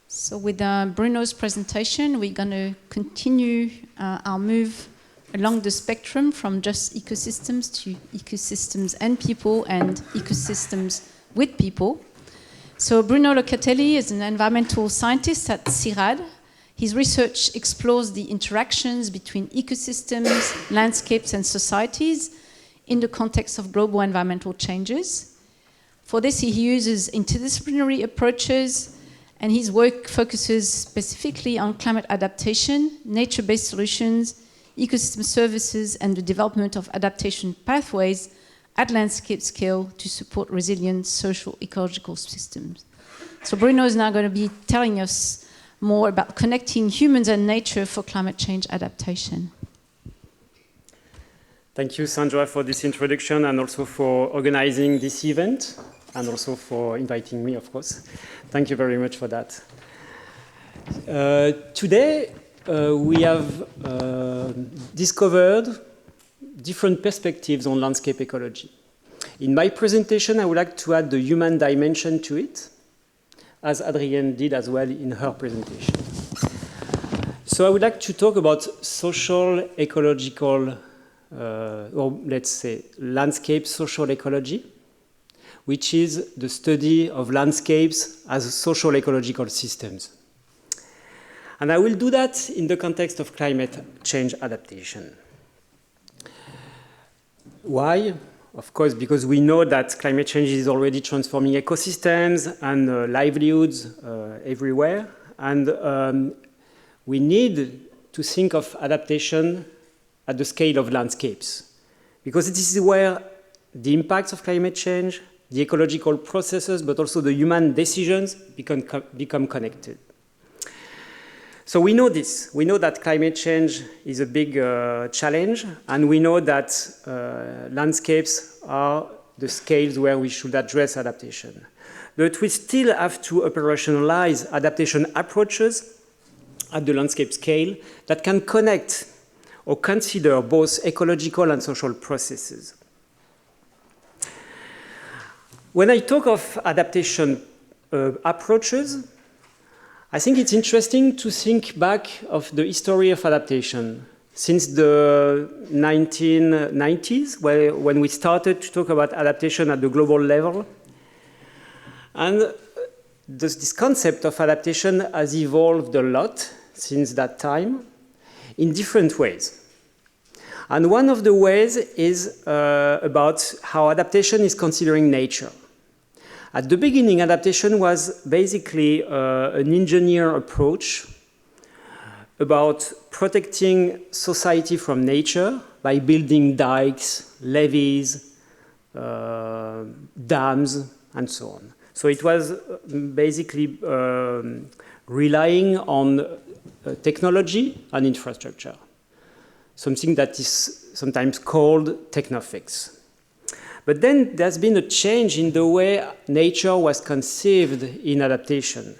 So with Bruno's presentation, we're going to continue our move along the spectrum from just ecosystems to ecosystems and people and ecosystems with people. So Bruno Locatelli is an environmental scientist at Cirad. His research explores the interactions between ecosystems, landscapes and societies in the context of global environmental changes. For this, he uses interdisciplinary approaches, and his work focuses specifically on climate adaptation, nature-based solutions, ecosystem services, and the development of adaptation pathways at landscape scale to support resilient social ecological systems. So Bruno is now going to be telling us more about connecting humans and nature for climate change adaptation. Thank you, Sandra, for this introduction and also for organizing this event, and also for inviting me, of course. Thank you very much for that. Today, we have discovered different perspectives on landscape ecology. In my presentation, I would like to add the human dimension to it, as Adrienne did as well in her presentation. So I would like to talk about social ecological, or let's say landscape social ecology, which is the study of landscapes as social ecological systems. And I will do that in the context of climate change adaptation. Why? Of course, because we know that climate change is already transforming ecosystems and livelihoods everywhere. And we need to think of adaptation at the scale of landscapes, because this is where the impacts of climate change, the ecological processes, but also the human decisions become connected. So we know this. We know that climate change is a big challenge, and we know that landscapes are the scales where we should address adaptation. But we still have to operationalize adaptation approaches at the landscape scale that can connect or consider both ecological and social processes. When I talk of adaptation approaches, I think it's interesting to think back of the history of adaptation since the 1990s, when we started to talk about adaptation at the global level. And this concept of adaptation has evolved a lot since that time in different ways. And one of the ways is about how adaptation is considering nature. At the beginning, adaptation was basically an engineer approach about protecting society from nature by building dikes, levees, dams, and so on. So it was basically relying on technology and infrastructure, something that is sometimes called technofix. But then there's been a change in the way nature was conceived in adaptation.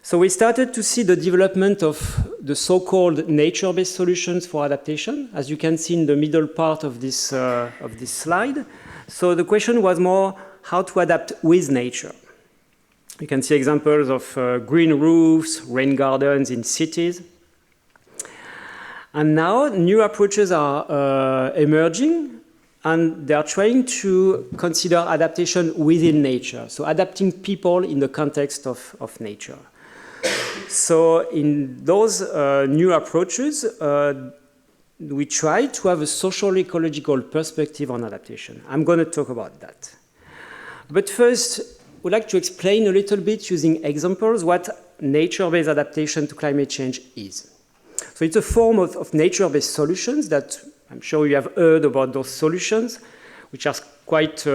So we started to see the development of the so-called nature-based solutions for adaptation, as you can see in the middle part of this slide. So the question was more how to adapt with nature. You can see examples of green roofs, rain gardens in cities. And now new approaches are emerging, and they are trying to consider adaptation within nature, so adapting people in the context of nature. So in those new approaches, we try to have a social ecological perspective on adaptation. I'm going to talk about that. But first, I would like to explain a little bit using examples what nature-based adaptation to climate change is. So it's a form of nature-based solutions that I'm sure you have heard about those solutions, which are quite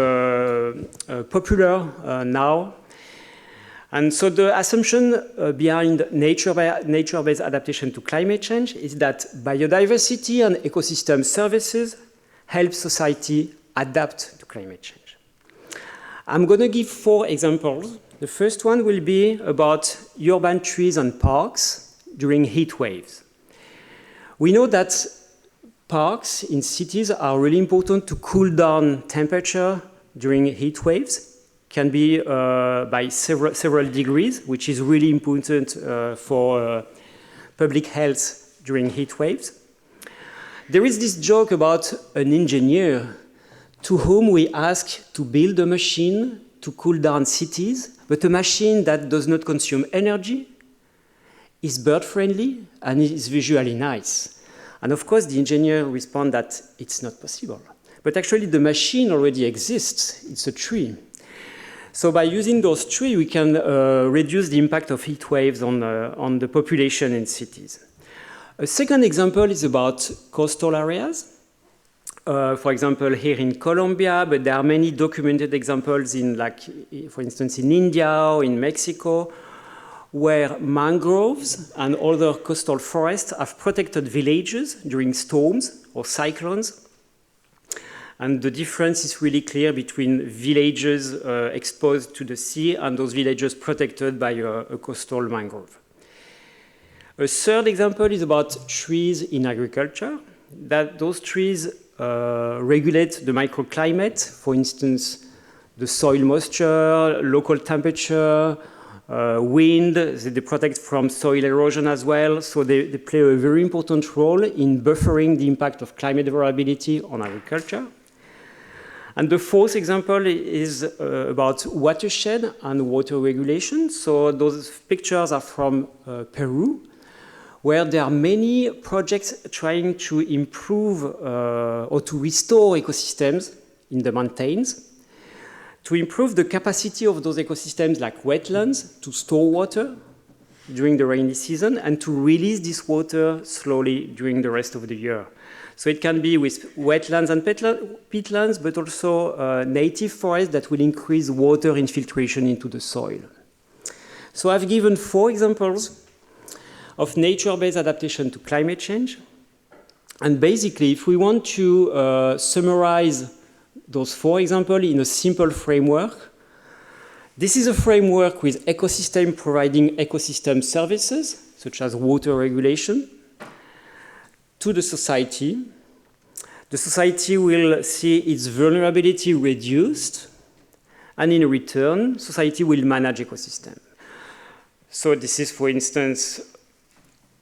popular now. And so the assumption behind nature-based adaptation to climate change is that biodiversity and ecosystem services help society adapt to climate change. I'm going to give 4 examples. The first one will be about urban trees and parks during heat waves. We know that parks in cities are really important to cool down temperature during heat waves. Can be by several degrees, which is really important for public health during heat waves. There is this joke about an engineer to whom we ask to build a machine to cool down cities, but a machine that does not consume energy, is bird-friendly, and is visually nice. And of course, the engineer responds that it's not possible. But actually, the machine already exists. It's a tree. So by using those trees, we can reduce the impact of heat waves on the population in cities. A second example is about coastal areas. For example, here in Colombia, but there are many documented examples in, like, for instance, in India or in Mexico, where mangroves and other coastal forests have protected villages during storms or cyclones. And the difference is really clear between villages exposed to the sea and those villages protected by a coastal mangrove. A third example is about trees in agriculture. That those trees regulate the microclimate, for instance, the soil moisture, local temperature, wind. They protect from soil erosion as well. So they play a very important role in buffering the impact of climate variability on agriculture. And the fourth example is about watershed and water regulation. So those pictures are from Peru, where there are many projects trying to improve or to restore ecosystems in the mountains, to improve the capacity of those ecosystems like wetlands to store water during the rainy season and to release this water slowly during the rest of the year. So it can be with wetlands and peatlands, but also native forests that will increase water infiltration into the soil. So I've given 4 examples of nature-based adaptation to climate change. And basically, if we want to summarize those 4 examples in a simple framework, this is a framework with ecosystem providing ecosystem services, such as water regulation, to the society. The society will see its vulnerability reduced, and in return, society will manage ecosystem. So this is, for instance,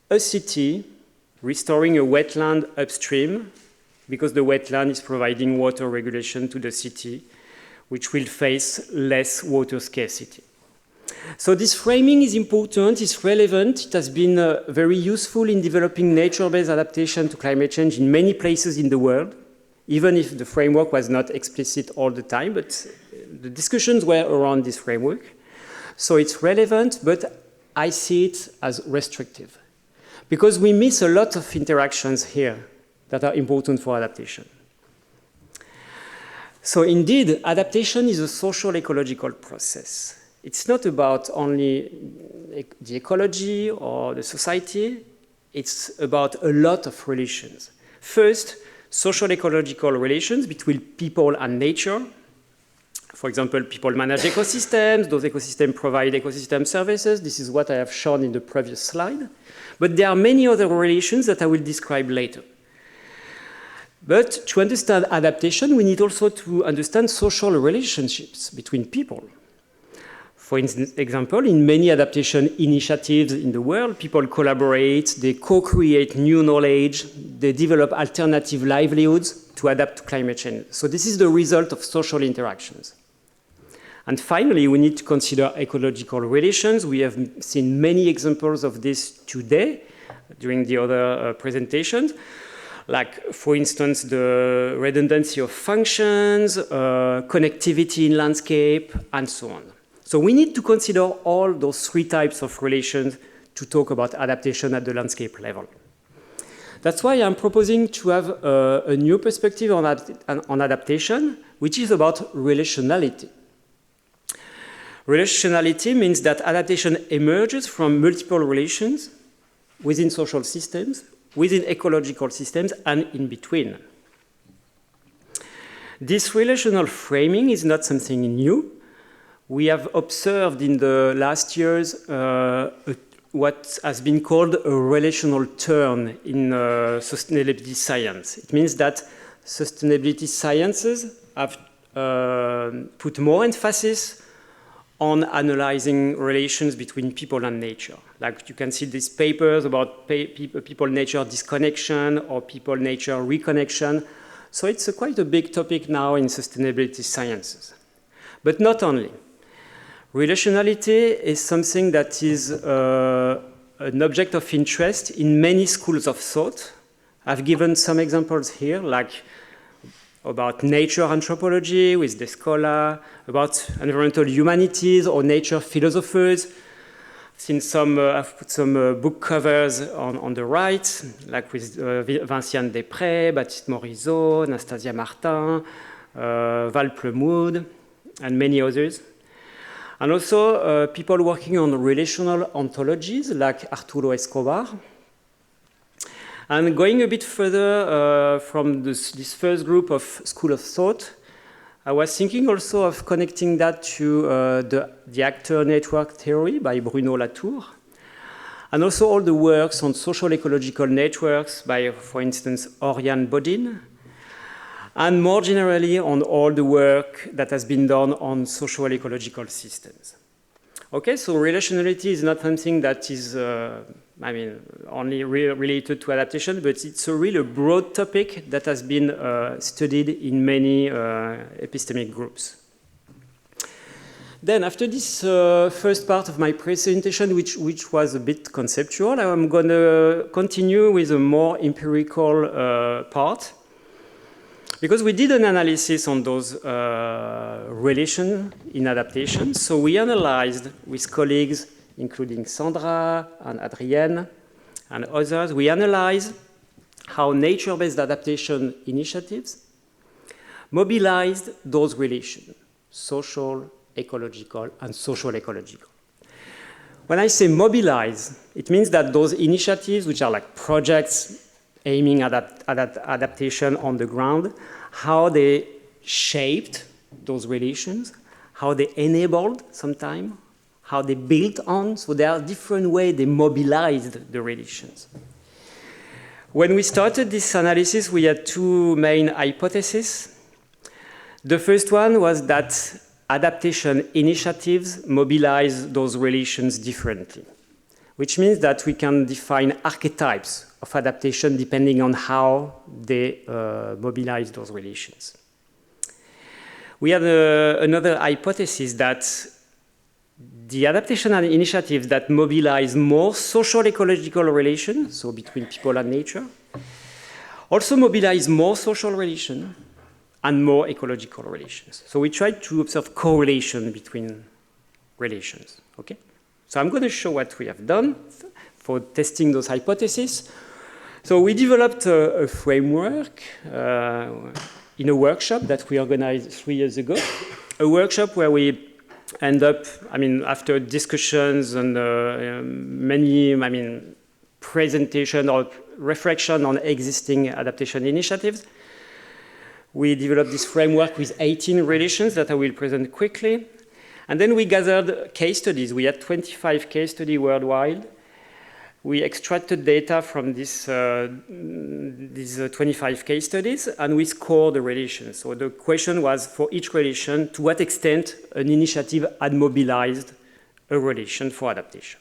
a city restoring a wetland upstream because the wetland is providing water regulation to the city, which will face less water scarcity. So this framing is important, it's relevant, it has been very useful in developing nature-based adaptation to climate change in many places in the world, even if the framework was not explicit all the time, but the discussions were around this framework. So it's relevant, but I see it as restrictive, because we miss a lot of interactions here that are important for adaptation. So indeed, adaptation is a social-ecological process. It's not about only the ecology or the society, it's about a lot of relations. First, social-ecological relations between people and nature. For example, people manage ecosystems, those ecosystems provide ecosystem services. This is what I have shown in the previous slide. But there are many other relations that I will describe later. But to understand adaptation, we need also to understand social relationships between people. For example, in many adaptation initiatives in the world, people collaborate, they co-create new knowledge, they develop alternative livelihoods to adapt to climate change. So this is the result of social interactions. And finally, we need to consider ecological relations. We have seen many examples of this today during the other presentations, like, for instance, the redundancy of functions, connectivity in landscape, and so on. So we need to consider all those 3 types of relations to talk about adaptation at the landscape level. That's why I'm proposing to have a new perspective on adaptation, which is about relationality. Relationality means that adaptation emerges from multiple relations within social systems, within ecological systems, and in between. This relational framing is not something new. We have observed in the last years what has been called a relational turn in sustainability science. It means that sustainability sciences have put more emphasis on analyzing relations between people and nature. Like you can see these papers about people-nature disconnection or people-nature reconnection. So it's quite a big topic now in sustainability sciences. But not only. Relationality is something that is an object of interest in many schools of thought. I've given some examples here, like about nature anthropology with the scholar, about environmental humanities or nature philosophers. I've put some book covers on the right, like with Vinciane Després, Baptiste Morisot, Anastasia Martin, Val Plumwood, and many others. And also people working on relational ontologies, like Arturo Escobar. And going a bit further from this first group of school of thought, I was thinking also of connecting that to the actor network theory by Bruno Locatelli, and also all the works on social ecological networks by, for instance, Oriane Bodin, and more generally on all the work that has been done on social ecological systems. Okay, so relationality is not something that is only related to adaptation, but it's a really broad topic that has been studied in many epistemic groups. Then after this first part of my presentation, which was a bit conceptual, I'm going to continue with a more empirical part. Because we did an analysis on those relations in adaptation. So we analyzed with colleagues, including Sandra and Adrienne and others, we analyzed how nature-based adaptation initiatives mobilized those relations, social, ecological, and social ecological. When I say mobilize, it means that those initiatives, which are like projects aiming at adaptation on the ground, how they shaped those relations, how they enabled sometimes, how they built on. So there are different ways they mobilized the relations. When we started this analysis, we had two main hypotheses. The first one was that adaptation initiatives mobilize those relations differently, which means that we can define archetypes of adaptation depending on how they mobilize those relations. We have another hypothesis that the adaptation initiatives that mobilize more social ecological relations, so between people and nature, also mobilize more social relations and more ecological relations. So we tried to observe correlation between relations, okay? So I'm going to show what we have done for testing those hypotheses. So we developed a framework in a workshop that we organized 3 years ago, a workshop where we end up, after discussions and many, presentation or reflection on existing adaptation initiatives, we developed this framework with 18 relations that I will present quickly. And then we gathered case studies. We had 25 case studies worldwide. We extracted data from these 25 case studies, and we scored the relations. So the question was, for each relation, to what extent an initiative had mobilized a relation for adaptation.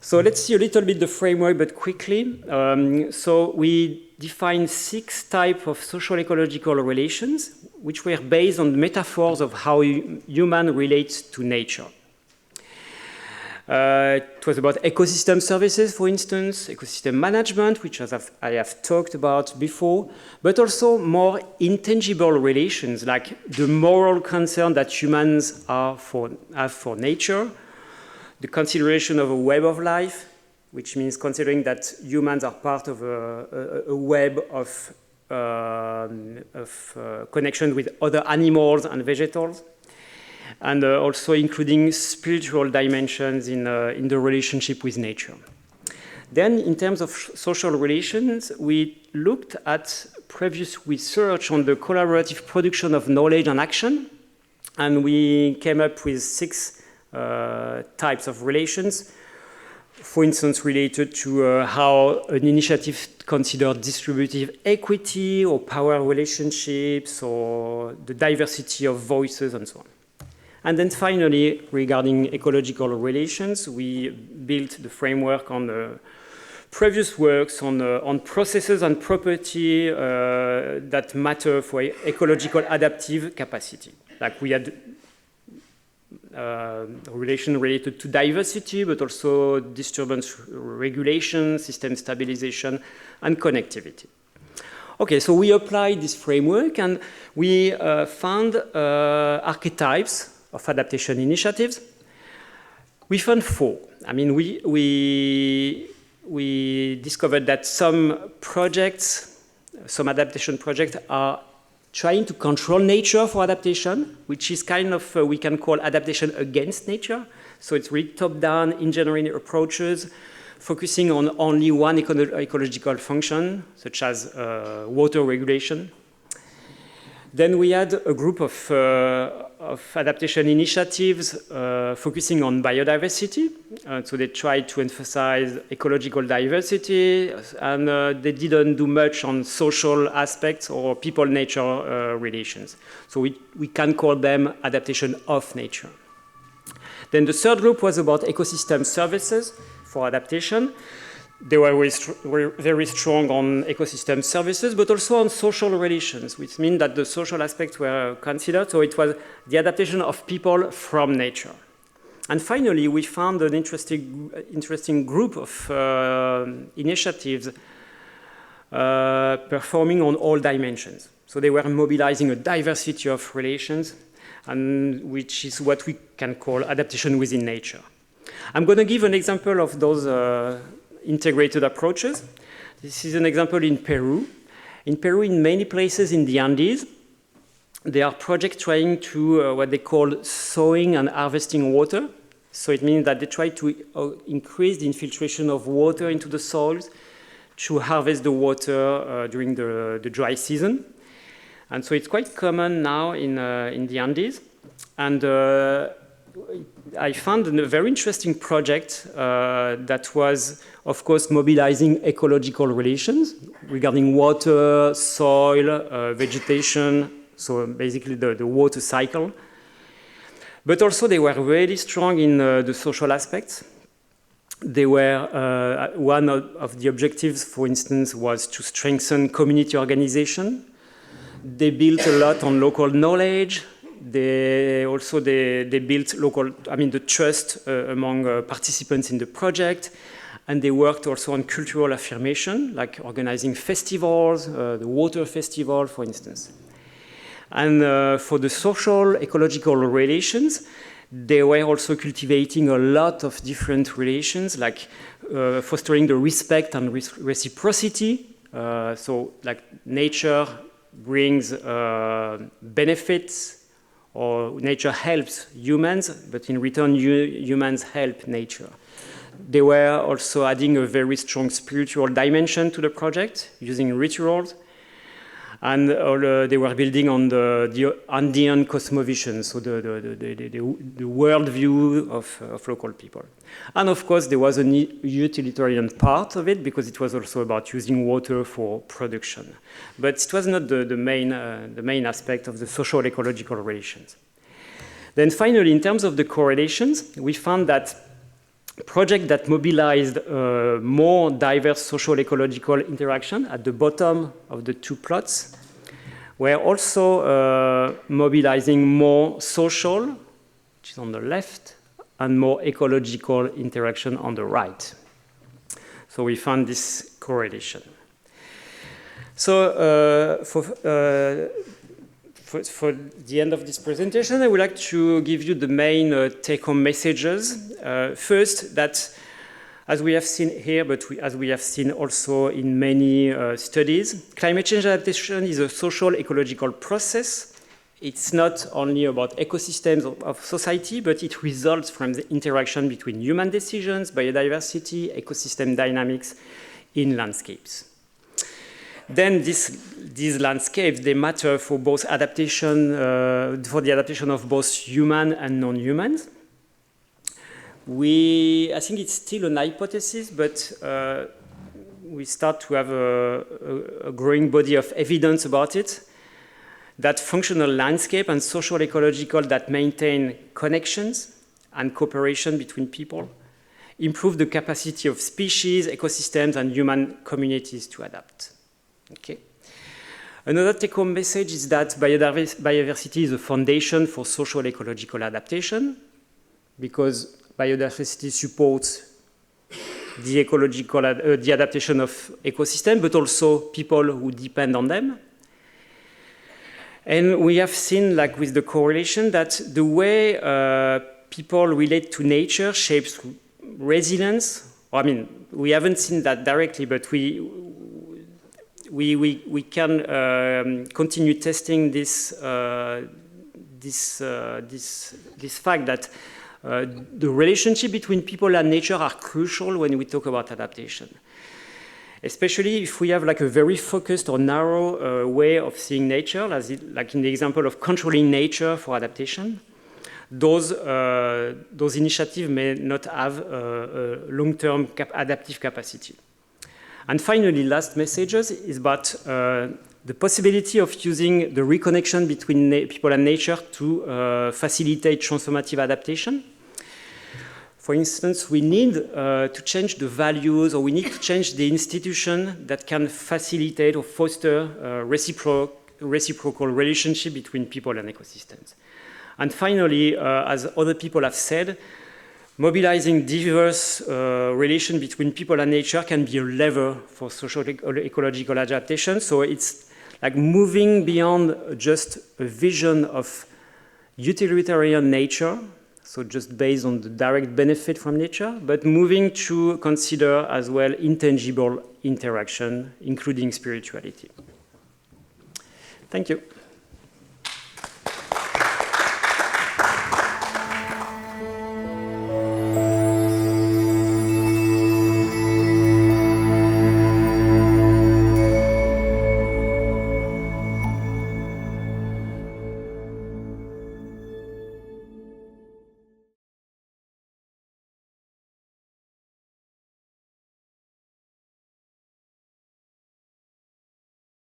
So let's see a little bit the framework, but quickly. So we defined 6 types of social ecological relations, which were based on metaphors of how human relates to nature. It was about ecosystem services, for instance, ecosystem management, which I have talked about before, but also more intangible relations, like the moral concern that humans have for nature, the consideration of a web of life, which means considering that humans are part of a web of connection with other animals and vegetables, and also including spiritual dimensions in the relationship with nature. Then in terms of social relations, we looked at previous research on the collaborative production of knowledge and action, and we came up with 6 types of relations, for instance, related to how an initiative considered distributive equity or power relationships or the diversity of voices and so on. And then finally, regarding ecological relations, we built the framework on the previous works on processes and property that matter for ecological adaptive capacity. Like we had relation related to diversity, but also disturbance regulation, system stabilization, and connectivity. Okay, so we applied this framework and we found archetypes of adaptation initiatives. We found 4. I mean, we discovered that some projects, some adaptation projects are trying to control nature for adaptation, which is kind of, we can call adaptation against nature. So it's really top-down engineering approaches, focusing on only one ecological function, such as water regulation. Then we had a group of adaptation initiatives focusing on biodiversity. So they tried to emphasize ecological diversity, and they didn't do much on social aspects or people-nature relations. So we can call them adaptation of nature. Then the third group was about ecosystem services for adaptation. They were very strong on ecosystem services, but also on social relations, which means that the social aspects were considered. So it was the adaptation of people from nature. And finally, we found an interesting group of initiatives performing on all dimensions. So they were mobilizing a diversity of relations, and which is what we can call adaptation within nature. I'm going to give an example of those integrated approaches. This is an example in Peru. In Peru, in many places in the Andes, there are projects trying to what they call sowing and harvesting water. So it means that they try to increase the infiltration of water into the soils to harvest the water during the dry season. And so it's quite common now in the Andes. And I found a very interesting project that was, of course, mobilizing ecological relations regarding water, soil, vegetation, so basically the water cycle. But also they were really strong in the social aspects. They were, one of the objectives, for instance, was to strengthen community organization. They built a lot on local knowledge. They built the trust among participants in the project, and they worked also on cultural affirmation, like organizing festivals, the water festival, for instance. And for the social ecological relations, they were also cultivating a lot of different relations, like fostering the respect and reciprocity. So, like nature brings benefits, or nature helps humans, but in return, humans help nature. They were also adding a very strong spiritual dimension to the project, using rituals. And they were building on the Andean cosmovision, so the world view of local people. And of course, there was a utilitarian part of it, because it was also about using water for production. But it was not the main aspect of the social ecological relations. Then finally, in terms of the correlations, we found that projects that mobilized more diverse social ecological interaction at the bottom of the 2 plots were also mobilizing more social, which is on the left, and more ecological interaction on the right. So we found this correlation. So for the end of this presentation, I would like to give you the main take-home messages. First, that as we have seen here, but as we have seen also in many studies, climate change adaptation is a social ecological process it's not only about ecosystems of society, but it results from the interaction between human decisions, biodiversity, ecosystem dynamics in landscapes. Then these landscapes, they matter for both adaptation, for the adaptation of both human and non-humans. I think it's still an hypothesis, but we start to have a growing body of evidence about it, that functional landscape and social ecological that maintain connections and cooperation between people improve the capacity of species, ecosystems, and human communities to adapt. Okay. Another take-home message is that biodiversity is a foundation for social ecological adaptation, because biodiversity supports the adaptation of ecosystems, but also people who depend on them. And we have seen, like with the correlation, that the way people relate to nature shapes resilience. I mean, we haven't seen that directly, but we can continue testing this fact that the relationship between people and nature are crucial when we talk about adaptation. Especially if we have like a very focused or narrow way of seeing nature, like in the example of controlling nature for adaptation, those initiatives may not have a long-term adaptive capacity. And finally, last messages is about the possibility of using the reconnection between people and nature to facilitate transformative adaptation. For instance, we need to change the values, or we need to change the institution that can facilitate or foster reciprocal relationship between people and ecosystems. And finally, as other people have said, mobilizing diverse relation between people and nature can be a lever for social ecological adaptation. So it's like moving beyond just a vision of utilitarian nature, so just based on the direct benefit from nature, but moving to consider as well intangible interaction, including spirituality. Thank you.